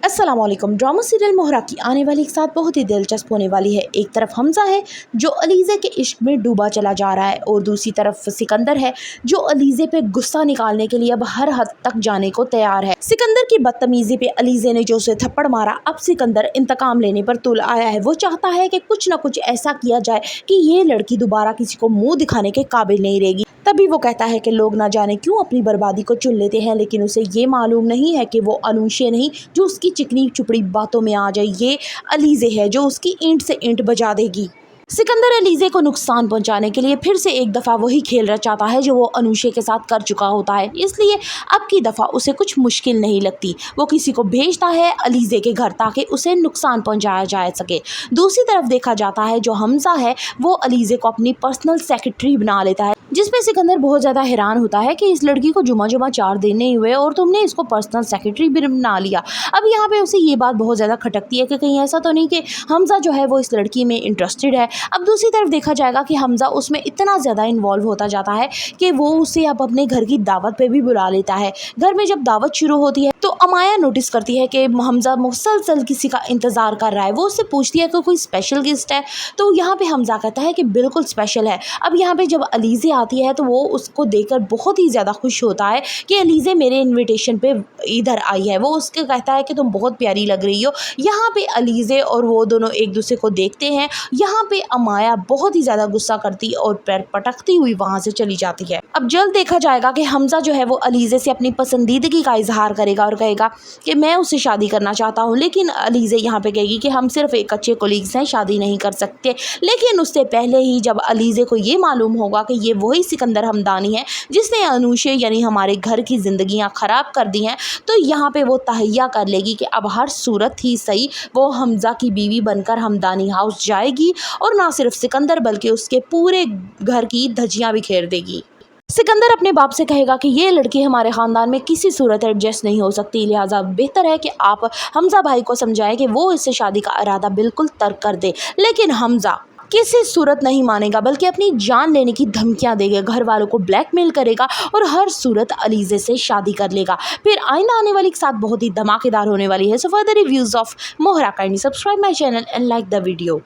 अस्सलाम वालेकुम। Drama serial मोहरा की आने वाली एक साथ बहुत ही दिलचस्प होने वाली है। एक तरफ हमजा है जो अलीज़े के इश्क में डूबा चला जा रहा है और दूसरी तरफ सिकंदर है जो अलीज़े पे गुस्सा निकालने के लिए अब हर हद तक जाने को तैयार है। सिकंदर की बदतमीजी पे अलीज़े ने जो उसे थप्पड़ मारा, अब सिकंदर इंतकाम लेने पर तुल आया है। वो चाहता है कि कुछ न कुछ ऐसा किया जाए कि ये लड़की दोबारा किसी को मुँह दिखाने के काबिल नहीं रहेगी। तभी वो कहता है कि लोग ना जाने क्यों अपनी बर्बादी को चुन लेते हैं, लेकिन उसे ये मालूम नहीं है कि वो अनुशे नहीं जो उसकी चिकनी चुपड़ी बातों में आ जाए, ये अलीज़े है जो उसकी ईंट से ईंट बजा देगी। सिकंदर अलीज़े को नुकसान पहुंचाने के लिए फिर से एक दफ़ा वही खेल रचाता है जो वो अनुशे के साथ कर चुका होता है, इसलिए अब की दफ़ा उसे कुछ मुश्किल नहीं लगती। वो किसी को भेजता है अलीज़े के घर ताकि उसे नुकसान पहुंचाया जा सके। दूसरी तरफ देखा जाता है जो हमजा है वो अलीज़े को अपनी पर्सनल सेक्रेटरी बना लेता है, जिसपे सिकंदर बहुत ज़्यादा हैरान होता है कि इस लड़की को जुमा 4 दिन नहीं हुए और तुमने इसको पर्सनल सेक्रेटरी भी बना लिया। अब यहाँ पे उसे ये बात बहुत ज़्यादा खटकती है कि कहीं ऐसा तो नहीं कि हमजा जो है वो इस लड़की में इंटरेस्टेड है। अब दूसरी तरफ देखा जाएगा कि हमजा उसमें इतना ज़्यादा इन्वॉल्व होता जाता है कि वो उसे अब अपने घर की दावत पे भी बुला लेता है। घर में जब दावत शुरू होती है तो अमाया नोटिस करती है कि हमजा मुसलसल किसी का इंतज़ार कर रहा है। वो उससे पूछती है कि कोई स्पेशल गेस्ट है, तो यहाँ पे हमजा कहता है कि बिल्कुल स्पेशल है। अब यहाँ पे जब अलीज़े आती है तो वो उसको देखकर बहुत ही ज़्यादा खुश होता है कि अलीज़े मेरे इन्विटेशन पे इधर आई है। वो उसके कहता है कि तुम बहुत प्यारी लग रही हो। यहाँ पे अलीज़े और वो दोनों एक दूसरे को देखते हैं। यहाँ पे अमाया बहुत ही ज़्यादा गुस्सा करती और पैर पटकती हुई वहाँ से चली जाती है। अब जल्द देखा जाएगा कि हमजा जो है वो अलीज़े से अपनी पसंदीदगी का इजहार करेगा और कहेगा कि मैं उससे शादी करना चाहता हूँ, लेकिन अलीज़े यहाँ पे कहेगी कि हम सिर्फ एक अच्छे कोलीग्स हैं, शादी नहीं कर सकते। लेकिन उससे पहले ही जब अलीज़े को ये मालूम होगा कि ये वही सिकंदर हमदानी है जिसने अनुशे यानी हमारे घर की ज़िंदगियाँ ख़राब कर दी हैं, तो यहाँ पे वो तहैया कर लेगी कि अब हर सूरत ही सही वो हमजा की बीवी बनकर हमदानी हाउस जाएगी और ना सिर्फ सिकंदर बल्कि उसके पूरे घर की धज्जियाँ बिखेर देगी। सिकंदर अपने बाप से कहेगा कि ये लड़की हमारे ख़ानदान में किसी सूरत एडजस्ट नहीं हो सकती, लिहाजा बेहतर है कि आप हमजा भाई को समझाएं कि वो इससे शादी का इरादा बिल्कुल तर्क कर दे। लेकिन हमजा किसी सूरत नहीं मानेगा बल्कि अपनी जान लेने की धमकियां देगा, घर वालों को ब्लैकमेल करेगा और हर सूरत अलीज़े से शादी कर लेगा। फिर आइंदा आने वाली के साथ बहुत ही धमाकेदार होने वाली है। So for the reviews of Mohra kindly subscribe my channel and like the video.